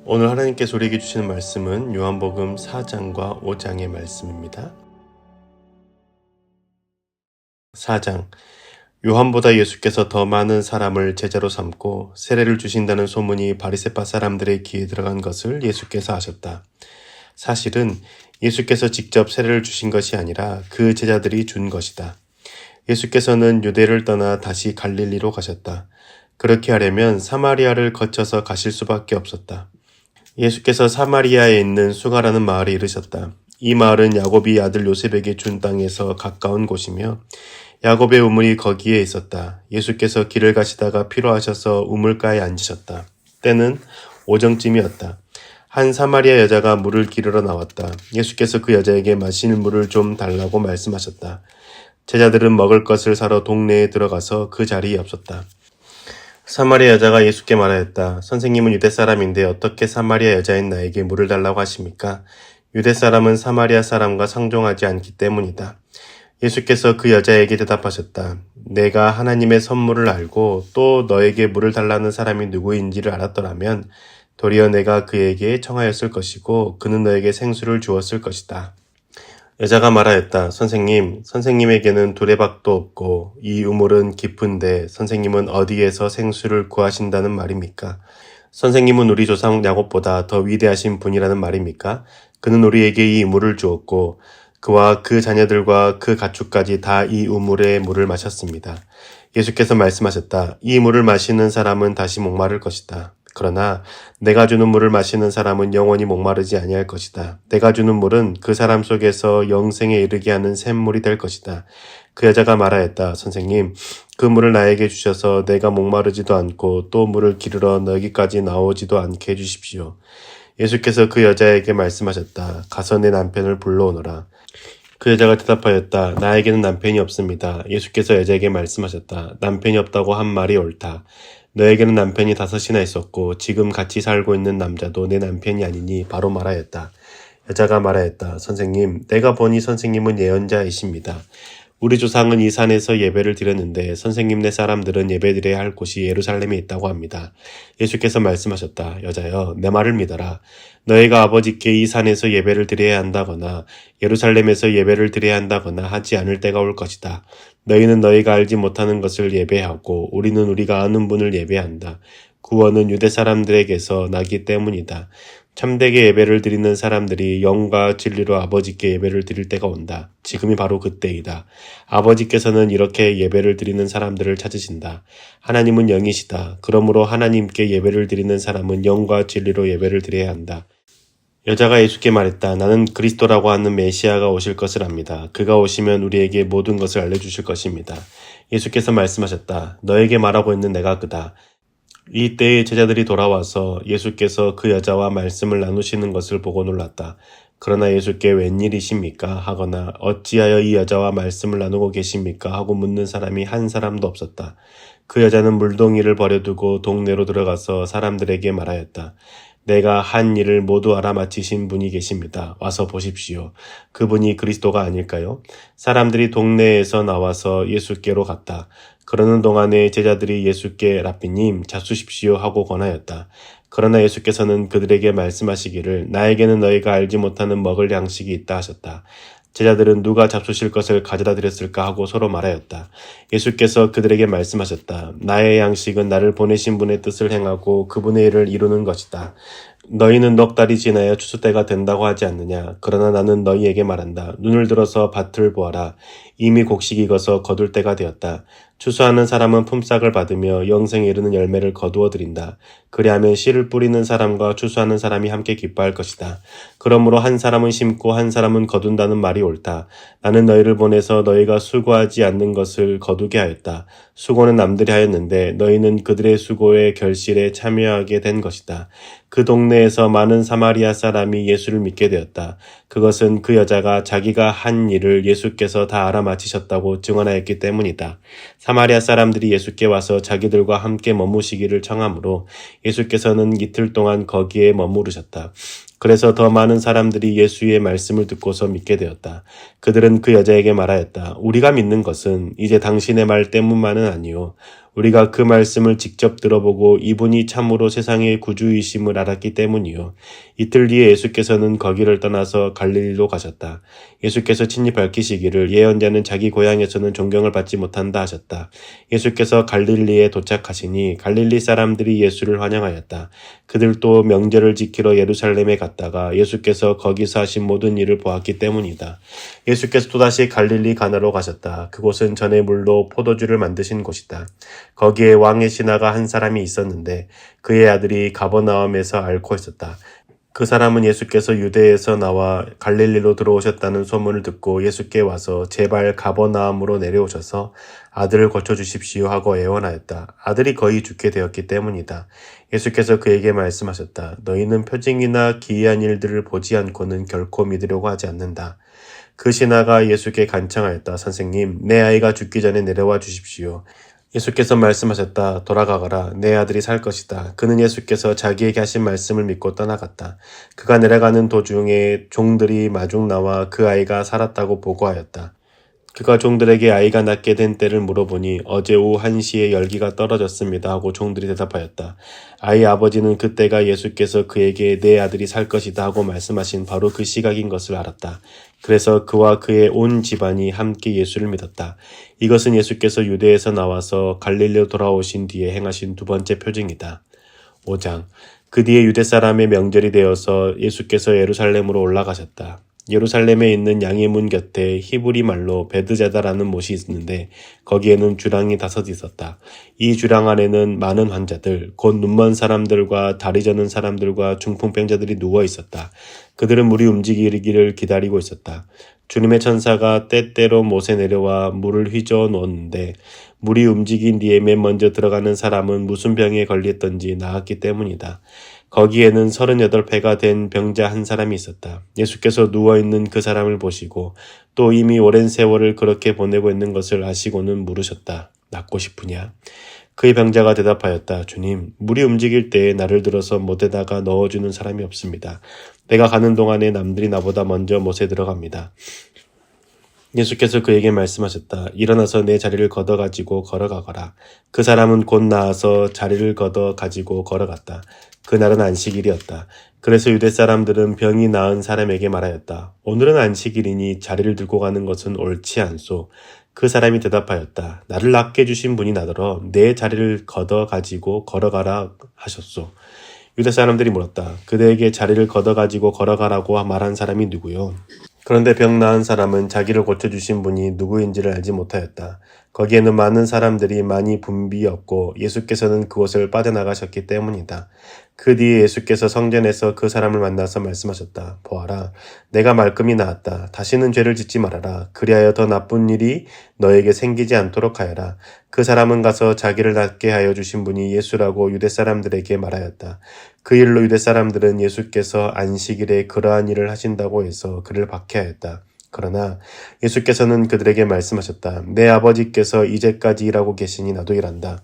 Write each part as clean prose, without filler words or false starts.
오늘 하나님께서 우리에게 주시는 말씀은 요한복음 4장과 5장의 말씀입니다. 4장. 요한보다 예수께서 더 많은 사람을 제자로 삼고 세례를 주신다는 소문이 바리새파 사람들의 귀에 들어간 것을 예수께서 아셨다. 사실은 예수께서 직접 세례를 주신 것이 아니라 그 제자들이 준 것이다. 예수께서는 유대를 떠나 다시 갈릴리로 가셨다. 그렇게 하려면 사마리아를 거쳐서 가실 수밖에 없었다. 예수께서 사마리아에 있는 수가라는 마을에 이르셨다. 이 마을은 야곱이 아들 요셉에게 준 땅에서 가까운 곳이며 야곱의 우물이 거기에 있었다. 예수께서 길을 가시다가 피로하셔서 우물가에 앉으셨다. 때는 오정쯤이었다. 한 사마리아 여자가 물을 기르러 나왔다. 예수께서 그 여자에게 마실 물을 좀 달라고 말씀하셨다. 제자들은 먹을 것을 사러 동네에 들어가서 그 자리에 없었다. 사마리아 여자가 예수께 말하였다. 선생님은 유대 사람인데 어떻게 사마리아 여자인 나에게 물을 달라고 하십니까? 유대 사람은 사마리아 사람과 상종하지 않기 때문이다. 예수께서 그 여자에게 대답하셨다. 내가 하나님의 선물을 알고 또 너에게 물을 달라는 사람이 누구인지를 알았더라면 도리어 내가 그에게 청하였을 것이고 그는 너에게 생수를 주었을 것이다. 여자가 말하였다. 선생님, 선생님에게는 두레박도 없고 이 우물은 깊은데 선생님은 어디에서 생수를 구하신다는 말입니까? 선생님은 우리 조상 야곱보다 더 위대하신 분이라는 말입니까? 그는 우리에게 이 물을 주었고 그와 그 자녀들과 그 가축까지 다 이 우물의 물을 마셨습니다. 예수께서 말씀하셨다. 이 물을 마시는 사람은 다시 목마를 것이다. 그러나 내가 주는 물을 마시는 사람은 영원히 목마르지 아니할 것이다. 내가 주는 물은 그 사람 속에서 영생에 이르게 하는 샘물이 될 것이다. 그 여자가 말하였다. 선생님, 그 물을 나에게 주셔서 내가 목마르지도 않고 또 물을 기르러 너기까지 나오지도 않게 해주십시오. 예수께서 그 여자에게 말씀하셨다. 가서 내 남편을 불러오너라. 그 여자가 대답하였다. 나에게는 남편이 없습니다. 예수께서 여자에게 말씀하셨다. 남편이 없다고 한 말이 옳다. 너에게는 남편이 5이나 있었고 지금 같이 살고 있는 남자도 내 남편이 아니니 바로 말하였다. 여자가 말하였다. 선생님, 내가 보니 선생님은 예언자이십니다. 우리 조상은 이 산에서 예배를 드렸는데 선생님네 사람들은 예배드려야 할 곳이 예루살렘에 있다고 합니다. 예수께서 말씀하셨다. 여자여, 내 말을 믿어라. 너희가 아버지께 이 산에서 예배를 드려야 한다거나 예루살렘에서 예배를 드려야 한다거나 하지 않을 때가 올 것이다. 너희는 너희가 알지 못하는 것을 예배하고 우리는 우리가 아는 분을 예배한다. 구원은 유대 사람들에게서 나기 때문이다. 참되게 예배를 드리는 사람들이 영과 진리로 아버지께 예배를 드릴 때가 온다. 지금이 바로 그때이다. 아버지께서는 이렇게 예배를 드리는 사람들을 찾으신다. 하나님은 영이시다. 그러므로 하나님께 예배를 드리는 사람은 영과 진리로 예배를 드려야 한다. 여자가 예수께 말했다. 나는 그리스도라고 하는 메시아가 오실 것을 압니다. 그가 오시면 우리에게 모든 것을 알려주실 것입니다. 예수께서 말씀하셨다. 너에게 말하고 있는 내가 그다. 이때에 제자들이 돌아와서 예수께서 그 여자와 말씀을 나누시는 것을 보고 놀랐다. 그러나 예수께 웬일이십니까? 하거나 어찌하여 이 여자와 말씀을 나누고 계십니까? 하고 묻는 사람이 한 사람도 없었다. 그 여자는 물동이를 버려두고 동네로 들어가서 사람들에게 말하였다. 내가 한 일을 모두 알아맞히신 분이 계십니다. 와서 보십시오. 그분이 그리스도가 아닐까요? 사람들이 동네에서 나와서 예수께로 갔다. 그러는 동안에 제자들이 예수께 라삐님 잡수십시오 하고 권하였다. 그러나 예수께서는 그들에게 말씀하시기를 나에게는 너희가 알지 못하는 먹을 양식이 있다 하셨다. 제자들은 누가 잡수실 것을 가져다 드렸을까 하고 서로 말하였다. 예수께서 그들에게 말씀하셨다. 나의 양식은 나를 보내신 분의 뜻을 행하고 그분의 일을 이루는 것이다. 너희는 넉 달이 지나야 추수 때가 된다고 하지 않느냐. 그러나 나는 너희에게 말한다. 눈을 들어서 밭을 보아라. 이미 곡식이 익어서 거둘 때가 되었다. 추수하는 사람은 품삯을 받으며 영생에 이르는 열매를 거두어 드린다. 그리하면 씨를 뿌리는 사람과 추수하는 사람이 함께 기뻐할 것이다. 그러므로 한 사람은 심고 한 사람은 거둔다는 말이 옳다. 나는 너희를 보내서 너희가 수고하지 않는 것을 거두게 하였다. 수고는 남들이 하였는데 너희는 그들의 수고의 결실에 참여하게 된 것이다. 그 동네에서 많은 사마리아 사람이 예수를 믿게 되었다. 그것은 그 여자가 자기가 한 일을 예수께서 다 알아맞히셨다고 증언하였기 때문이다. 사마리아 사람들이 예수께 와서 자기들과 함께 머무시기를 청하므로 예수께서는 이틀 동안 거기에 머무르셨다. 그래서 더 많은 사람들이 예수의 말씀을 듣고서 믿게 되었다. 그들은 그 여자에게 말하였다. 우리가 믿는 것은 이제 당신의 말 때문만은 아니요. 우리가 그 말씀을 직접 들어보고 이분이 참으로 세상의 구주이심을 알았기 때문이요. 이틀 뒤에 예수께서는 거기를 떠나서 갈릴리로 가셨다. 예수께서 친히 밝히시기를 예언자는 자기 고향에서는 존경을 받지 못한다 하셨다. 예수께서 갈릴리에 도착하시니 갈릴리 사람들이 예수를 환영하였다. 그들도 명절을 지키러 예루살렘에 갔다가 예수께서 거기서 하신 모든 일을 보았기 때문이다. 예수께서 또다시 갈릴리 가나로 가셨다. 그곳은 전에 물로 포도주를 만드신 곳이다. 거기에 왕의 신하가 한 사람이 있었는데 그의 아들이 가버나움에서 앓고 있었다. 그 사람은 예수께서 유대에서 나와 갈릴리로 들어오셨다는 소문을 듣고 예수께 와서 제발 가버나움으로 내려오셔서 아들을 고쳐주십시오 하고 애원하였다. 아들이 거의 죽게 되었기 때문이다. 예수께서 그에게 말씀하셨다. 너희는 표징이나 기이한 일들을 보지 않고는 결코 믿으려고 하지 않는다. 그 신하가 예수께 간청하였다. 선생님, 내 아이가 죽기 전에 내려와 주십시오. 예수께서 말씀하셨다. 돌아가거라. 내 아들이 살 것이다. 그는 예수께서 자기에게 하신 말씀을 믿고 떠나갔다. 그가 내려가는 도중에 종들이 마중 나와 그 아이가 살았다고 보고하였다. 그가 종들에게 아이가 낳게 된 때를 물어보니 어제 오후 1시에 열기가 떨어졌습니다 하고 종들이 대답하였다. 아이 아버지는 그때가 예수께서 그에게 내 아들이 살 것이다 하고 말씀하신 바로 그 시각인 것을 알았다. 그래서 그와 그의 온 집안이 함께 예수를 믿었다. 이것은 예수께서 유대에서 나와서 갈릴리로 돌아오신 뒤에 행하신 두 번째 표징이다. 5장. 그 뒤에 유대 사람의 명절이 되어서 예수께서 예루살렘으로 올라가셨다. 예루살렘에 있는 양의 문 곁에 히브리 말로 베드자다라는 못이 있는데 거기에는 주랑이 5 있었다. 이 주랑 안에는 많은 환자들, 곧 눈먼 사람들과 다리 저는 사람들과 중풍병자들이 누워 있었다. 그들은 물이 움직이기를 기다리고 있었다. 주님의 천사가 때때로 못에 내려와 물을 휘저어 놓았는데 물이 움직인 뒤에 맨 먼저 들어가는 사람은 무슨 병에 걸렸던지 나았기 때문이다. 거기에는 38배가 된 병자 한 사람이 있었다. 예수께서 누워있는 그 사람을 보시고 또 이미 오랜 세월을 그렇게 보내고 있는 것을 아시고는 물으셨다. 낫고 싶으냐? 그의 병자가 대답하였다. 주님, 물이 움직일 때에 나를 들어서 못에다가 넣어주는 사람이 없습니다. 내가 가는 동안에 남들이 나보다 먼저 못에 들어갑니다. 예수께서 그에게 말씀하셨다. 일어나서 내 자리를 걷어가지고 걸어가거라. 그 사람은 곧 나아서 자리를 걷어가지고 걸어갔다. 그날은 안식일이었다. 그래서 유대 사람들은 병이 나은 사람에게 말하였다. 오늘은 안식일이니 자리를 들고 가는 것은 옳지 않소. 그 사람이 대답하였다. 나를 낫게 해주신 분이 나더러 내 자리를 걷어가지고 걸어가라 하셨소. 유대 사람들이 물었다. 그대에게 자리를 걷어가지고 걸어가라고 말한 사람이 누구요? 그런데 병 나은 사람은 자기를 고쳐주신 분이 누구인지를 알지 못하였다. 거기에는 많은 사람들이 많이 붐비었고 예수께서는 그곳을 빠져나가셨기 때문이다. 그 뒤에 예수께서 성전에서 그 사람을 만나서 말씀하셨다. 보아라, 내가 말끔히 나았다. 다시는 죄를 짓지 말아라. 그리하여 더 나쁜 일이 너에게 생기지 않도록 하여라. 그 사람은 가서 자기를 낫게 하여 주신 분이 예수라고 유대 사람들에게 말하였다. 그 일로 유대 사람들은 예수께서 안식일에 그러한 일을 하신다고 해서 그를 박해하였다. 그러나 예수께서는 그들에게 말씀하셨다. 내 아버지께서 이제까지 일하고 계시니 나도 일한다.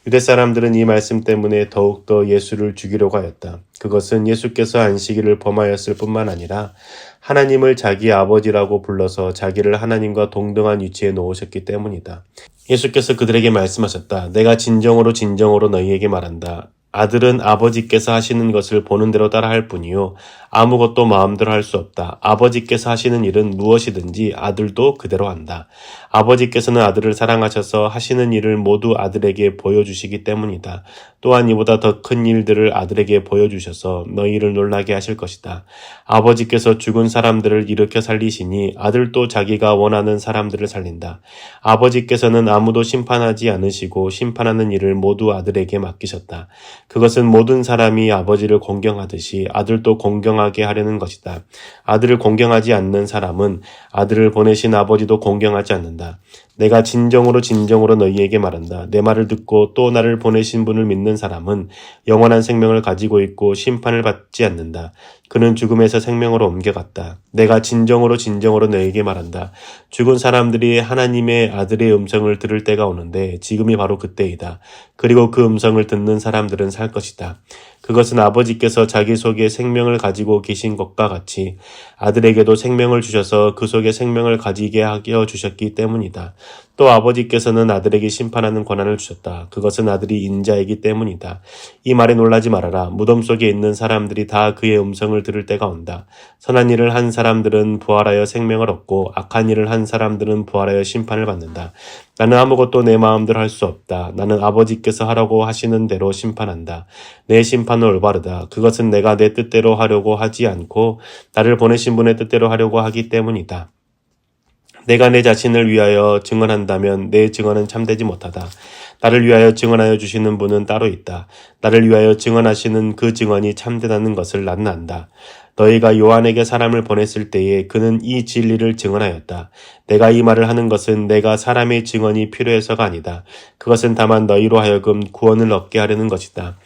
유대 사람들은 이 말씀 때문에 더욱더 예수를 죽이려고 하였다. 그것은 예수께서 안식일을 범하였을 뿐만 아니라 하나님을 자기 아버지라고 불러서 자기를 하나님과 동등한 위치에 놓으셨기 때문이다. 예수께서 그들에게 말씀하셨다. 내가 진정으로 너희에게 말한다. 아들은 아버지께서 하시는 것을 보는 대로 따라 할 뿐이요. 아무것도 마음대로 할 수 없다. 아버지께서 하시는 일은 무엇이든지 아들도 그대로 한다. 아버지께서는 아들을 사랑하셔서 하시는 일을 모두 아들에게 보여주시기 때문이다. 또한 이보다 더 큰 일들을 아들에게 보여주셔서 너희를 놀라게 하실 것이다. 아버지께서 죽은 사람들을 일으켜 살리시니 아들도 자기가 원하는 사람들을 살린다. 아버지께서는 아무도 심판하지 않으시고 심판하는 일을 모두 아들에게 맡기셨다. 그것은 모든 사람이 아버지를 공경하듯이 아들도 공경하게 하려는 것이다. 아들을 공경하지 않는 사람은 아들을 보내신 아버지도 공경하지 않는다. 내가 진정으로 너희에게 말한다. 내 말을 듣고 또 나를 보내신 분을 믿는 사람은 영원한 생명을 가지고 있고 심판을 받지 않는다. 그는 죽음에서 생명으로 옮겨갔다. 내가 진정으로 너희에게 말한다. 죽은 사람들이 하나님의 아들의 음성을 들을 때가 오는데 지금이 바로 그때이다. 그리고 그 음성을 듣는 사람들은 살 것이다. 그것은 아버지께서 자기 속에 생명을 가지고 계신 것과 같이 아들에게도 생명을 주셔서 그 속에 생명을 가지게 하여 주셨기 때문이다. 또 아버지께서는 아들에게 심판하는 권한을 주셨다. 그것은 아들이 인자이기 때문이다. 이 말에 놀라지 말아라. 무덤 속에 있는 사람들이 다 그의 음성을 들을 때가 온다. 선한 일을 한 사람들은 부활하여 생명을 얻고 악한 일을 한 사람들은 부활하여 심판을 받는다. 나는 아무것도 내 마음대로 할 수 없다. 나는 아버지께서 하라고 하시는 대로 심판한다. 내 심판은 올바르다. 그것은 내가 내 뜻대로 하려고 하지 않고 나를 보내신 분의 뜻대로 하려고 하기 때문이다. 내가 내 자신을 위하여 증언한다면 내 증언은 참되지 못하다. 나를 위하여 증언하여 주시는 분은 따로 있다. 나를 위하여 증언하시는 그 증언이 참되다는 것을 나는 안다. 너희가 요한에게 사람을 보냈을 때에 그는 이 진리를 증언하였다. 내가 이 말을 하는 것은 내가 사람의 증언이 필요해서가 아니다. 그것은 다만 너희로 하여금 구원을 얻게 하려는 것이다.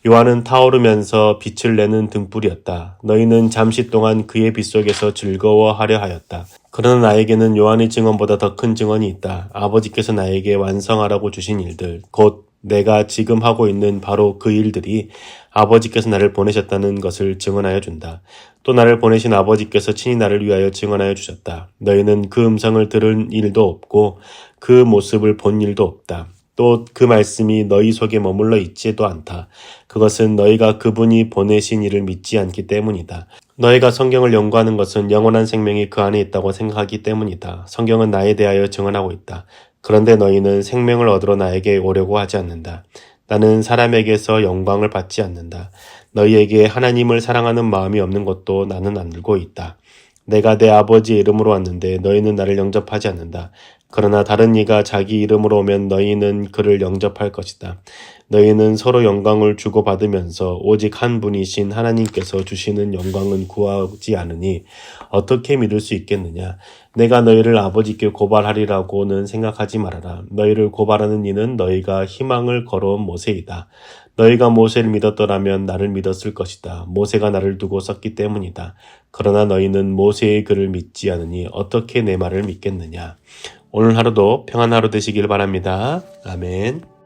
요한은 타오르면서 빛을 내는 등불이었다. 너희는 잠시 동안 그의 빛 속에서 즐거워하려 하였다. 그러나 나에게는 요한의 증언보다 더 큰 증언이 있다. 아버지께서 나에게 완성하라고 주신 일들, 곧 내가 지금 하고 있는 바로 그 일들이 아버지께서 나를 보내셨다는 것을 증언하여 준다. 또 나를 보내신 아버지께서 친히 나를 위하여 증언하여 주셨다. 너희는 그 음성을 들은 일도 없고 그 모습을 본 일도 없다. 또 그 말씀이 너희 속에 머물러 있지도 않다. 그것은 너희가 그분이 보내신 이를 믿지 않기 때문이다. 너희가 성경을 연구하는 것은 영원한 생명이 그 안에 있다고 생각하기 때문이다. 성경은 나에 대하여 증언하고 있다. 그런데 너희는 생명을 얻으러 나에게 오려고 하지 않는다. 나는 사람에게서 영광을 받지 않는다. 너희에게 하나님을 사랑하는 마음이 없는 것도 나는 알고 있다. 내가 내 아버지의 이름으로 왔는데 너희는 나를 영접하지 않는다. 그러나 다른 이가 자기 이름으로 오면 너희는 그를 영접할 것이다. 너희는 서로 영광을 주고받으면서 오직 한 분이신 하나님께서 주시는 영광은 구하지 않으니 어떻게 믿을 수 있겠느냐. 내가 너희를 아버지께 고발하리라고는 생각하지 말아라. 너희를 고발하는 이는 너희가 희망을 걸어온 모세이다. 너희가 모세를 믿었더라면 나를 믿었을 것이다. 모세가 나를 두고 썼기 때문이다. 그러나 너희는 모세의 글을 믿지 않으니 어떻게 내 말을 믿겠느냐. 오늘 하루도 평안한 하루 되시길 바랍니다. 아멘.